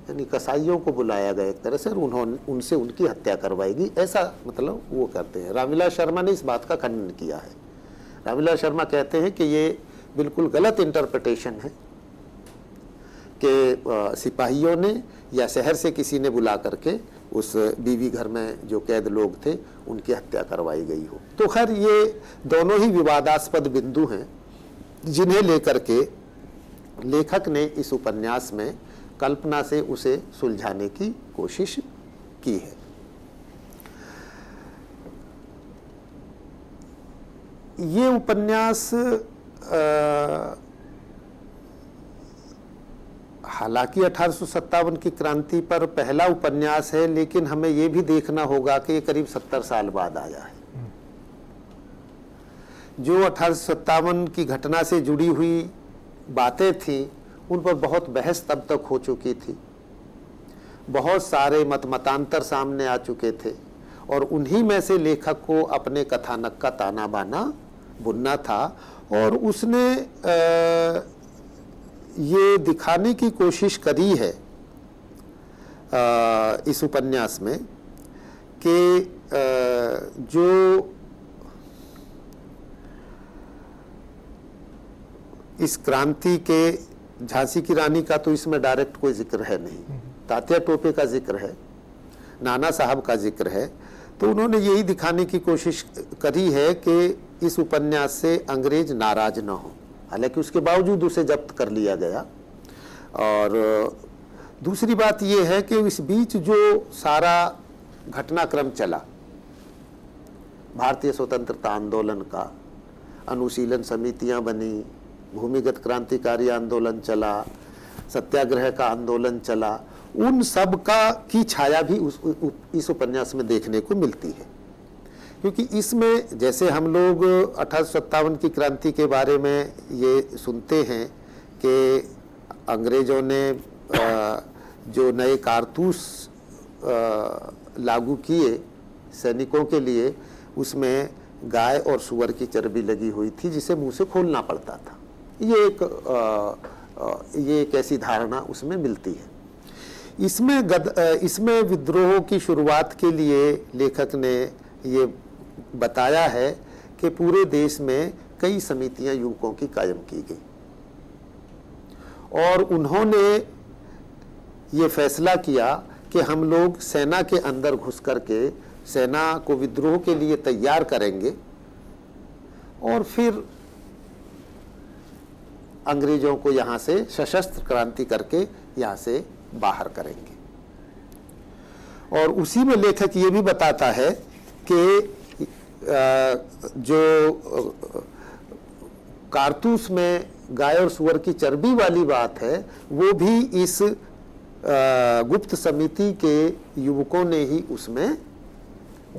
यानी कसाईयों को बुलाया गया एक तरह से, और उनसे उनकी हत्या करवाएगी, ऐसा मतलब वो करते हैं। रामविलास शर्मा ने इस बात का खंडन किया है। रामविलास शर्मा कहते हैं कि ये बिल्कुल गलत इंटरप्रिटेशन है कि सिपाहियों ने या शहर से किसी ने बुला करके उस बीवी घर में जो कैद लोग थे उनकी हत्या करवाई गई हो। तो खैर ये दोनों ही विवादास्पद बिंदु हैं जिन्हें लेकर के लेखक ने इस उपन्यास में कल्पना से उसे सुलझाने की कोशिश की है। ये उपन्यास हालांकि 1857 की क्रांति पर पहला उपन्यास है, लेकिन हमें यह भी देखना होगा कि ये करीब 70 साल बाद आया है। जो 1857 की घटना से जुड़ी हुई बातें थी उन पर बहुत बहस तब तक हो चुकी थी, बहुत सारे मतांतर सामने आ चुके थे और उन्हीं में से लेखक को अपने कथानक का ताना बाना बुनना था। और उसने ये दिखाने की कोशिश करी है इस उपन्यास में कि जो इस क्रांति के, झांसी की रानी का तो इसमें डायरेक्ट कोई जिक्र है नहीं, तात्या टोपे का जिक्र है, नाना साहब का जिक्र है, तो उन्होंने यही दिखाने की कोशिश करी है कि इस उपन्यास से अंग्रेज नाराज न हो। हालांकि उसके बावजूद उसे जब्त कर लिया गया। और दूसरी बात यह है कि इस बीच जो सारा घटनाक्रम चला, भारतीय स्वतंत्रता आंदोलन का, अनुशीलन समितियां बनी, भूमिगत क्रांतिकारी आंदोलन चला, सत्याग्रह का आंदोलन चला, उन सब का की छाया भी इस उपन्यास में देखने को मिलती है। क्योंकि इसमें जैसे हम लोग 1857 की क्रांति के बारे में ये सुनते हैं कि अंग्रेजों ने जो नए कारतूस लागू किए सैनिकों के लिए, उसमें गाय और सुअर की चर्बी लगी हुई थी जिसे मुंह से खोलना पड़ता था। ये एक ऐसी धारणा उसमें मिलती है। इसमें विद्रोह की शुरुआत के लिए लेखक ने ये बताया है कि पूरे देश में कई समितियां युवकों की कायम की गई और उन्होंने ये फैसला किया कि हम लोग सेना के अंदर घुस करके सेना को विद्रोह के लिए तैयार करेंगे और फिर अंग्रेजों को यहाँ से सशस्त्र क्रांति करके यहाँ से बाहर करेंगे। और उसी में लेखक ये भी बताता है कि जो कारतूस में गाय और सुअर की चर्बी वाली बात है, वो भी इस गुप्त समिति के युवकों ने ही उसमें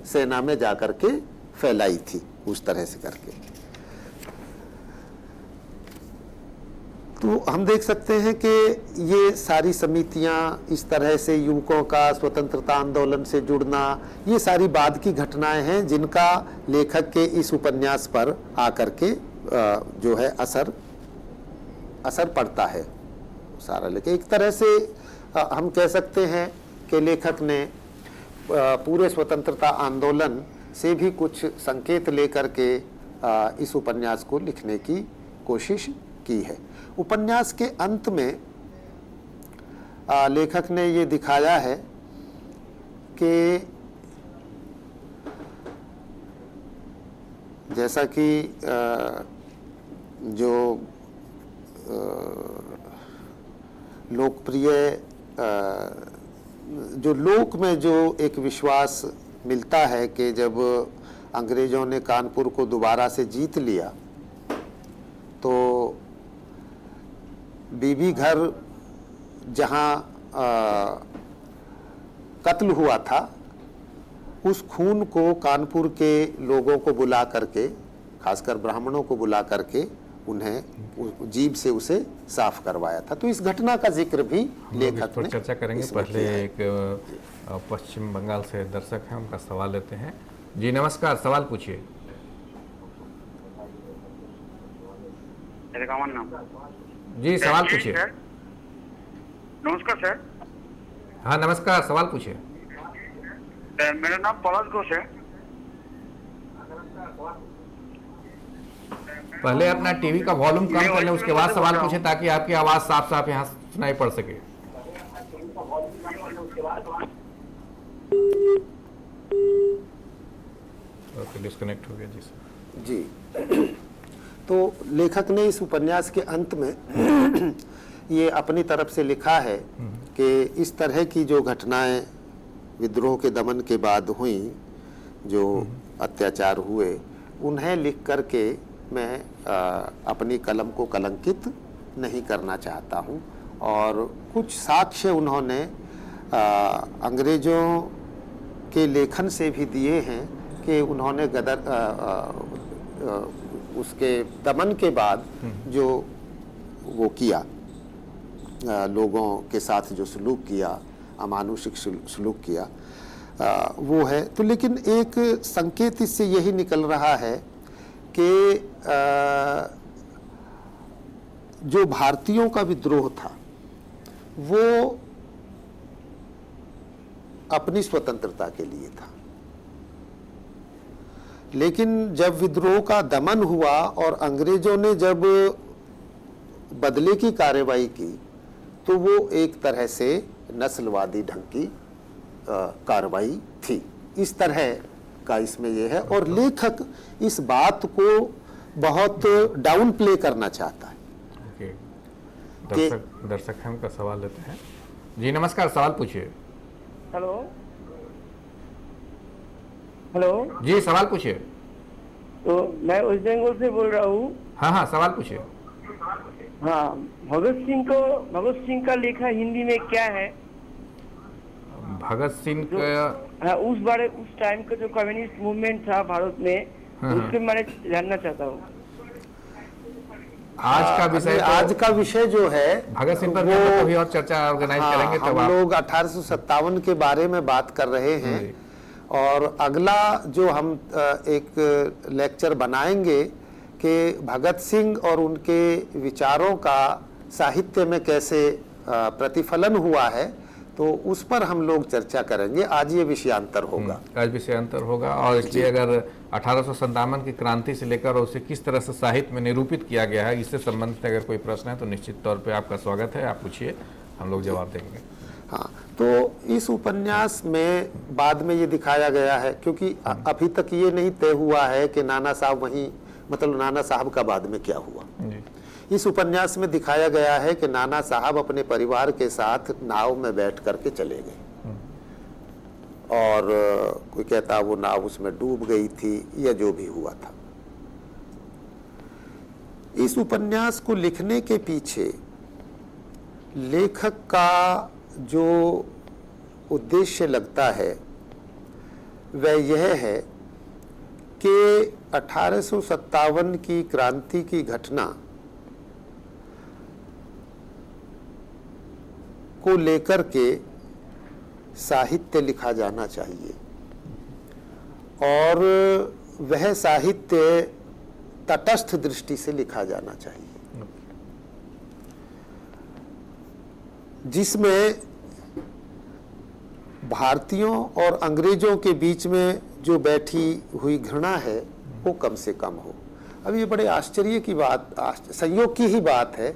सेना में जाकर के फैलाई थी, उस तरह से करके। तो हम देख सकते हैं कि ये सारी समितियां, इस तरह से युवकों का स्वतंत्रता आंदोलन से जुड़ना, ये सारी बाद की घटनाएं हैं जिनका लेखक के इस उपन्यास पर आकर के जो है असर पड़ता है सारा। लेकिन एक तरह से हम कह सकते हैं कि लेखक ने पूरे स्वतंत्रता आंदोलन से भी कुछ संकेत लेकर के इस उपन्यास को लिखने की कोशिश की है। उपन्यास के अंत में लेखक ने ये दिखाया है कि जैसा कि जो लोकप्रिय जो लोक में जो एक विश्वास मिलता है कि जब अंग्रेजों ने कानपुर को दोबारा से जीत लिया तो बीबी घर जहाँ कत्ल हुआ था, उस खून को कानपुर के लोगों को बुला करके, खासकर ब्राह्मणों को बुला करके उन्हें जीभ से उसे साफ करवाया था। तो इस घटना का जिक्र भी लेखक ने चर्चा करेंगे। पहले एक पश्चिम बंगाल से दर्शक हैं, उनका सवाल लेते हैं। जी नमस्कार, सवाल पूछिए। जी सवाल पूछिए। नमस्कार सर। हाँ नमस्कार, सवाल पूछिए। मेरा नाम पलाश घोष है। पहले अपना टीवी का वॉल्यूम कम कर लें, उसके बाद सवाल पूछें ताकि आपकी आवाज साफ साफ यहाँ सुनाई पड़ सके। ओके, डिस्कनेक्ट हो गया जी सर। जी तो लेखक ने इस उपन्यास के अंत में ये अपनी तरफ से लिखा है कि इस तरह की जो घटनाएं विद्रोह के दमन के बाद हुई, जो अत्याचार हुए, उन्हें लिख करके मैं अपनी कलम को कलंकित नहीं करना चाहता हूं। और कुछ साक्ष्य उन्होंने अंग्रेजों के लेखन से भी दिए हैं कि उन्होंने उसके दमन के बाद जो वो किया, लोगों के साथ जो सलूक किया, अमानुषिक सलूक किया, वो है। तो लेकिन एक संकेत इससे यही निकल रहा है कि जो भारतीयों का विद्रोह था वो अपनी स्वतंत्रता के लिए था, लेकिन जब विद्रोह का दमन हुआ और अंग्रेजों ने जब बदले की कार्रवाई की तो वो एक तरह से नस्लवादी ढंग की कार्रवाई थी। इस तरह का इसमें ये है और लेखक इस बात को बहुत डाउन प्ले करना चाहता है। ओके, दर्शक हम का सवाल लेते हैं। जी नमस्कार, सवाल पूछिए। हेलो हेलो जी सवाल पूछिए। तो मैं वेस्ट बंगाल से बोल रहा हूँ। हाँ, सवाल पूछिए। हाँ, भगत सिंह का लेखा हिंदी में क्या है? भगत सिंह का हाँ, उस टाइम का जो कम्युनिस्ट मूवमेंट था भारत में, उसके मैंने जानना चाहता हूँ। आज का विषय जो है भगत सिंह पर वो कभी और चर्चा ऑर्गेनाइज करेंगे। तब हम लोग 1857 के बारे में बात कर रहे हैं और अगला जो हम एक लेक्चर बनाएंगे कि भगत सिंह और उनके विचारों का साहित्य में कैसे प्रतिफलन हुआ है, तो उस पर हम लोग चर्चा करेंगे। आज ये विषयांतर होगा। आज विषयांतर होगा और इसलिए अगर 1857 की क्रांति से लेकर उसे किस तरह से साहित्य में निरूपित किया गया है, इससे संबंधित अगर कोई प्रश्न है तो निश्चित तौर पे आपका स्वागत है, आप पूछिए, हम लोग जवाब देंगे। हाँ, तो इस उपन्यास में बाद में ये दिखाया गया है, क्योंकि अभी तक ये नहीं तय हुआ है कि नाना साहब वहीं, मतलब नाना साहब का बाद में क्या हुआ। इस उपन्यास में दिखाया गया है कि नाना साहब अपने परिवार के साथ नाव में बैठ करके चले गए और कोई कहता वो नाव उसमें डूब गई थी या जो भी हुआ था। इस उपन्यास को लिखने के पीछे लेखक का जो उद्देश्य लगता है वह यह है कि 1857 की क्रांति की घटना को लेकर के साहित्य लिखा जाना चाहिए और वह साहित्य तटस्थ दृष्टि से लिखा जाना चाहिए, जिसमें भारतीयों और अंग्रेजों के बीच में जो बैठी हुई घृणा है वो कम से कम हो। अब ये बड़े आश्चर्य की बात, संयोग की ही बात है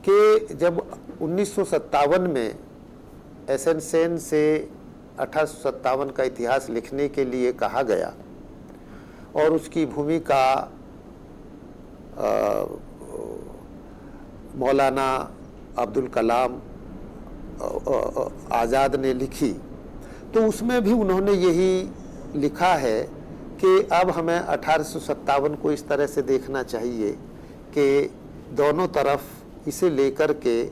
कि जब 1957 में एसएन सेन से 1857 का इतिहास लिखने के लिए कहा गया और उसकी भूमिका मौलाना अब्दुल कलाम आज़ाद ने लिखी, तो उसमें भी उन्होंने यही लिखा है कि अब हमें 1857 को इस तरह से देखना चाहिए कि दोनों तरफ इसे लेकर के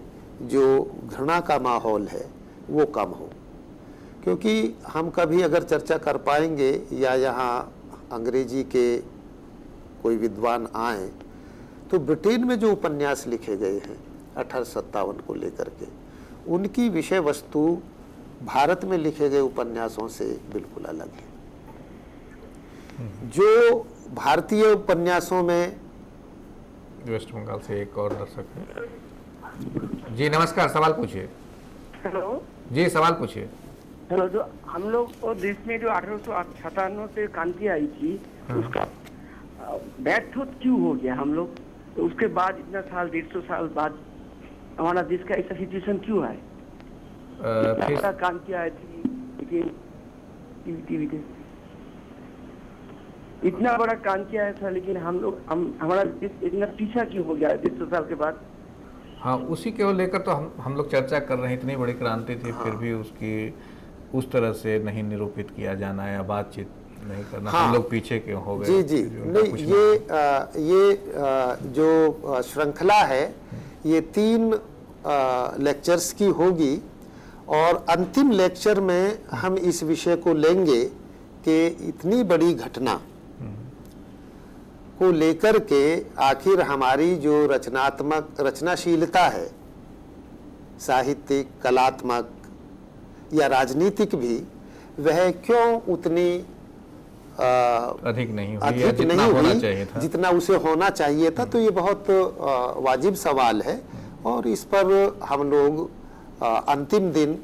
जो घृणा का माहौल है वो कम हो। क्योंकि हम कभी अगर चर्चा कर पाएंगे या यहाँ अंग्रेजी के कोई विद्वान आए तो ब्रिटेन में जो उपन्यास लिखे गए हैं 1857 को लेकर के, उनकी विषय वस्तु भारत में लिखे गए उपन्यासों से बिल्कुल अलग है। जो भारतीय उपन्यासों में, वेस्ट बंगाल से एक और दर्शक है। जी नमस्कार, सवाल पूछिए। हेलो जी सवाल पूछिए। हेलो, जो हम लोग और देश में जो 1857 से क्रांति आई थी, उसका व्यर्थ क्यों हो गया हम लोग? तो उसके बाद इतना साल, 150 साल बाद हमारा देश का ऐसा सिचुएशन क्यों है? इतना क्रांति आई थी लेकिन टीवी इतना बड़ा क्रांति आया था, लेकिन हमारा देश इतना पीछा क्यों हो गया 150 साल के बाद? हाँ, उसी को लेकर तो हम लोग चर्चा कर रहे हैं। इतनी बड़ी क्रांति थी, फिर भी उसकी उस तरह से नहीं निरूपित किया जाना या बातचीत नहीं करना। हाँ, हम लोग पीछे क्यों हो गए? जी नहीं, ये जो श्रृंखला है ये 3 लेक्चर्स की होगी और अंतिम लेक्चर में हम इस विषय को लेंगे कि इतनी बड़ी घटना को लेकर के आखिर हमारी जो रचनाशीलता है, साहित्यिक, कलात्मक या राजनीतिक भी, वह क्यों उतनी अधिक नहीं हुई या अधिक जितना नहीं होना हुई चाहिए था। जितना उसे होना चाहिए था। तो ये बहुत वाजिब सवाल है और इस पर हम लोग अंतिम दिन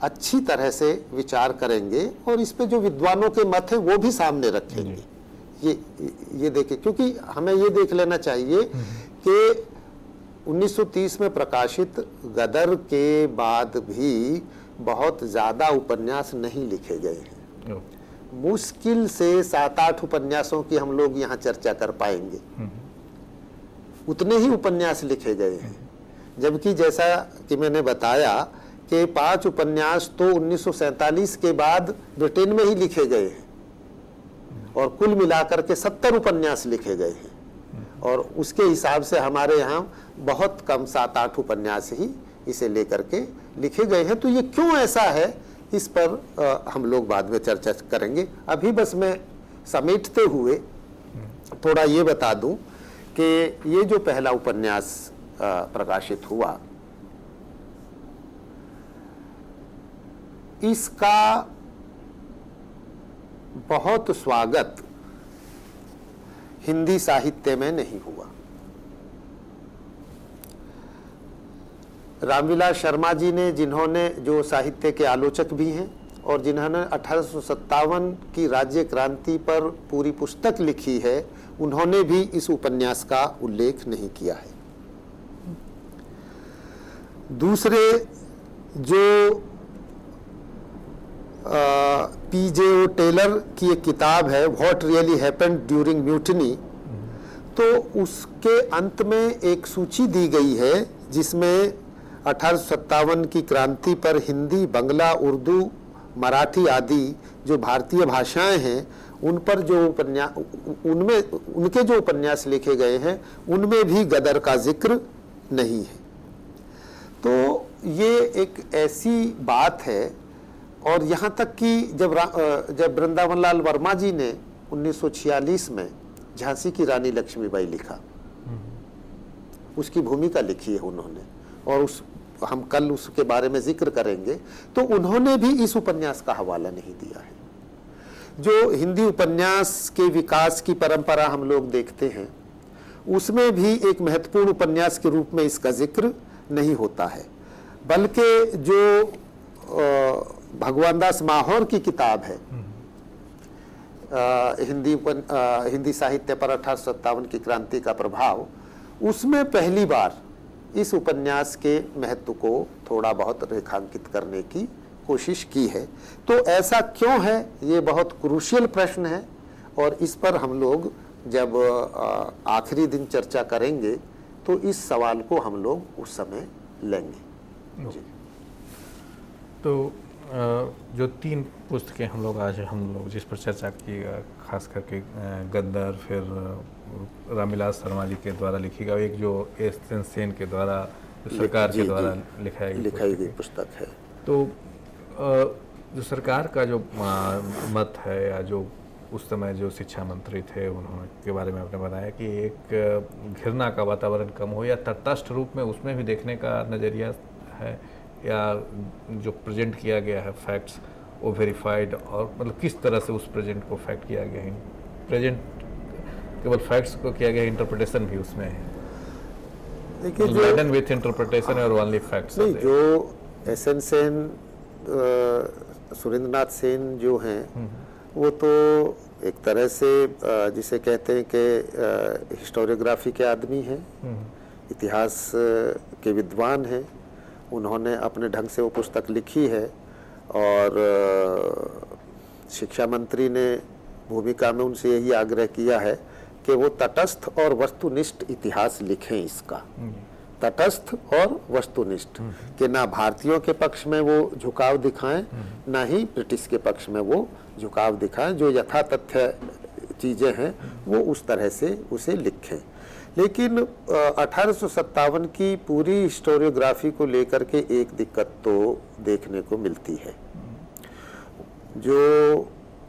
अच्छी तरह से विचार करेंगे और इस पे जो विद्वानों के मत है वो भी सामने रखेंगे। ये देखें, क्योंकि हमें ये देख लेना चाहिए कि 1930 में प्रकाशित गदर के बाद भी बहुत ज़्यादा उपन्यास नहीं लिखे गए हैं। मुश्किल से 7-8 उपन्यासों की हम लोग यहाँ चर्चा कर पाएंगे, उतने ही उपन्यास लिखे गए हैं। जबकि जैसा कि मैंने बताया कि 5 उपन्यास तो 1947 के बाद ब्रिटेन में ही लिखे गए हैं और कुल मिलाकर के 70 उपन्यास लिखे गए हैं और उसके हिसाब से हमारे यहाँ बहुत कम 7-8 उपन्यास ही इसे लेकर के लिखे गए हैं। तो ये क्यों ऐसा है, इस पर हम लोग बाद में चर्चा करेंगे। अभी बस मैं समेटते हुए थोड़ा ये बता दूं कि ये जो पहला उपन्यास प्रकाशित हुआ, इसका बहुत स्वागत हिंदी साहित्य में नहीं हुआ। रामविलास शर्मा जी ने, जिन्होंने जो साहित्य के आलोचक भी हैं और जिन्होंने 1857 की राज्य क्रांति पर पूरी पुस्तक लिखी है, उन्होंने भी इस उपन्यास का उल्लेख नहीं किया है। दूसरे जो P.J.O. टेलर की एक किताब है what really happened during mutiny, तो उसके अंत में एक सूची दी गई है जिसमें 1857 की क्रांति पर हिंदी, बंगला, उर्दू, मराठी आदि जो भारतीय भाषाएं हैं उन पर जो उपन्यास, उनमें उनके जो उपन्यास लिखे गए हैं उनमें भी गदर का जिक्र नहीं है। तो ये एक ऐसी बात है। और यहाँ तक कि जब वृंदावन लाल वर्मा जी ने 1946 में झांसी की रानी लक्ष्मीबाई लिखा, उसकी भूमिका लिखी है उन्होंने और हम कल उसके बारे में जिक्र करेंगे, तो उन्होंने भी इस उपन्यास का हवाला नहीं दिया है। जो हिंदी उपन्यास के विकास की परंपरा हम लोग देखते हैं उसमें भी एक महत्वपूर्ण उपन्यास के रूप में इसका जिक्र नहीं होता है, बल्कि जो भगवान दास माहौर की किताब है हिंदी साहित्य पर 1857 की क्रांति का प्रभाव, उसमें पहली बार इस उपन्यास के महत्व को थोड़ा बहुत रेखांकित करने की कोशिश की है। तो ऐसा क्यों है, ये बहुत क्रूशियल प्रश्न है और इस पर हम लोग जब आखिरी दिन चर्चा करेंगे तो इस सवाल को हम लोग उस समय लेंगे। जी। तो जो 3 पुस्तकें हम लोग जिस पर चर्चा की, खास करके गद्दर, फिर रामविलास शर्मा जी के द्वारा लिखी गई, एक जो एस.एन. सेन के द्वारा सरकार के द्वारा लिखाई गई पुस्तक है। तो जो सरकार का जो मत है या जो उस समय जो शिक्षा मंत्री थे उन्होंने के बारे में आपने बताया कि एक घृणा का वातावरण कम हो या तटस्थ रूप में उसमें भी देखने का नज़रिया है, या जो प्रेजेंट किया गया है फैक्ट्स वो वेरीफाइड, और मतलब किस तरह से उस प्रेजेंट को फैक्ट किया गया है। प्रेजेंट केवल फैक्ट्स को किया गया, इंटरप्रिटेशन भी उसमें है। देखिए जो विथ इंटरप्रिटेशन और ओनली फैक्ट्स, जो एस.एन. सेन, सुरेंद्रनाथ सेन जो हैं वो तो एक तरह से जिसे कहते हैं कि हिस्टोरियोग्राफी के आदमी हैं, इतिहास के विद्वान हैं। उन्होंने अपने ढंग से वो पुस्तक लिखी है और शिक्षा मंत्री ने भूमिका में उनसे यही आग्रह किया है कि वो तटस्थ और वस्तुनिष्ठ इतिहास लिखें इसका, तटस्थ और वस्तुनिष्ठ, कि ना भारतीयों के पक्ष में वो झुकाव दिखाएं ना ही ब्रिटिश के पक्ष में वो झुकाव दिखाएं। जो यथा तथ्य चीज़ें हैं वो उस तरह से उसे लिखें। लेकिन 1857 की पूरी हिस्टोरियोग्राफी को लेकर के एक दिक्कत तो देखने को मिलती है। जो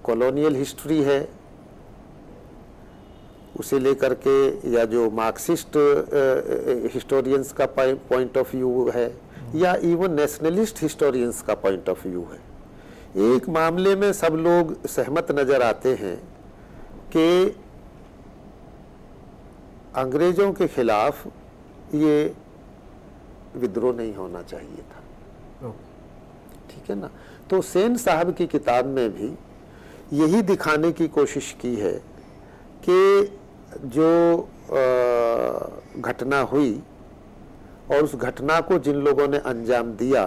कॉलोनियल हिस्ट्री है उसे लेकर के, या जो मार्क्सिस्ट हिस्टोरियंस का पॉइंट ऑफ व्यू है, या इवन नेशनलिस्ट हिस्टोरियंस का पॉइंट ऑफ व्यू है, एक मामले में सब लोग सहमत नजर आते हैं कि अंग्रेजों के खिलाफ ये विद्रोह नहीं होना चाहिए था। ठीक है ना। तो सेन साहब की किताब में भी यही दिखाने की कोशिश की है कि जो घटना हुई और उस घटना को जिन लोगों ने अंजाम दिया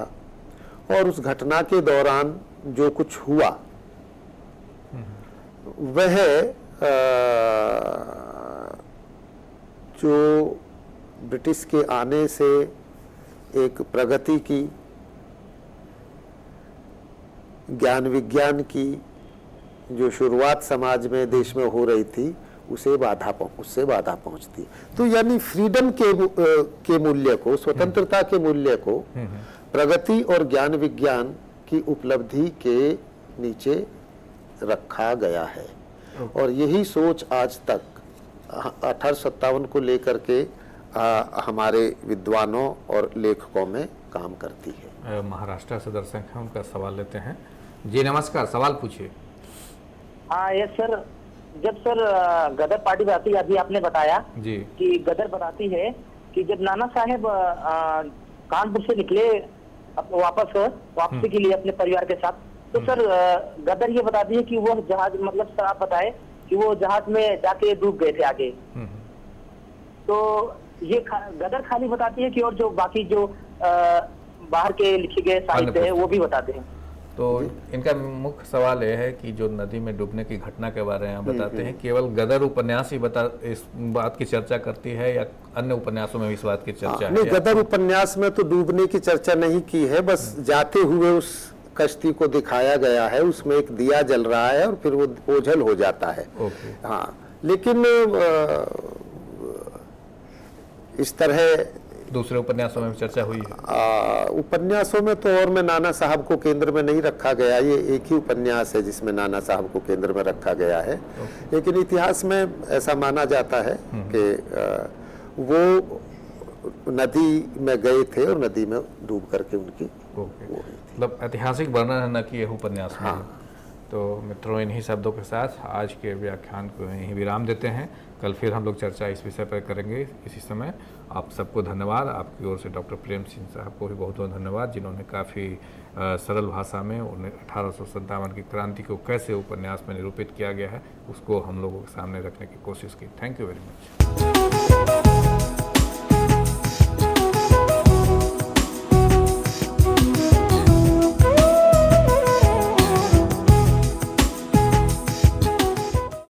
और उस घटना के दौरान जो कुछ हुआ वह जो ब्रिटिश के आने से एक प्रगति की, ज्ञान विज्ञान की जो शुरुआत समाज में देश में हो रही थी उससे बाधा पहुंचती। तो यानी फ्रीडम के मूल्य को, स्वतंत्रता के मूल्य को प्रगति और ज्ञान विज्ञान की उपलब्धि के नीचे रखा गया है। और यही सोच आज तक 1857 को लेकर के हमारे विद्वानों और लेखकों में काम करती है। महाराष्ट्र से दर्शक हैं, उनका सवाल लेते हैं। जी नमस्कार, सवाल पूछिए। हाँ यस सर, जब सर गदर पार्टी बताती है, अभी आपने बताया जी कि गदर बताती है कि जब नाना साहेब कानपुर से निकले वापसी के लिए अपने परिवार के साथ, तो सर गदर ये बताती है कि वो जहाज, मतलब सर आप बताए कि वो जहाज में जाके डूब गए थे आगे। तो ये गदर खाली बताती है कि और जो बाकी जो बाहर के लिखे गए साहित्य है वो भी बताते हैं? तो इनका मुख्य सवाल यह है कि जो नदी में डूबने की घटना के बारे में बताते हैं, केवल गदर उपन्यास ही इस बात की चर्चा करती है या अन्य उपन्यासों में भी इस बात की चर्चा है? नहीं, गदर उपन्यास में तो डूबने की चर्चा नहीं की है, बस जाते हुए उस कश्ती को दिखाया गया है, उसमें एक दिया जल रहा है और फिर वो ओझल हो जाता है। हाँ, लेकिन इस तरह दूसरे उपन्यासों में चर्चा हुई है। उपन्यासों में तो और में नाना साहब को केंद्र में नहीं रखा गया, ये एक ही उपन्यास है जिसमें नाना साहब को केंद्र में रखा गया है। लेकिन इतिहास में ऐसा माना जाता है कि वो नदी में गए थे और नदी में डूब करके उनकी मतलब ऐतिहासिक वर्णन है, न कि यह उपन्यास में। तो मित्रों, इन्हीं शब्दों के साथ आज के व्याख्यान को यहीं विराम देते हैं। कल फिर हम लोग चर्चा इस विषय पर करेंगे इसी समय। आप सबको धन्यवाद। आपकी ओर से डॉक्टर प्रेम सिंह साहब को भी बहुत बहुत धन्यवाद, जिन्होंने काफ़ी सरल भाषा में 1857 की क्रांति को कैसे उपन्यास में निरूपित किया गया है उसको हम लोगों के सामने रखने की कोशिश की। Thank you very much.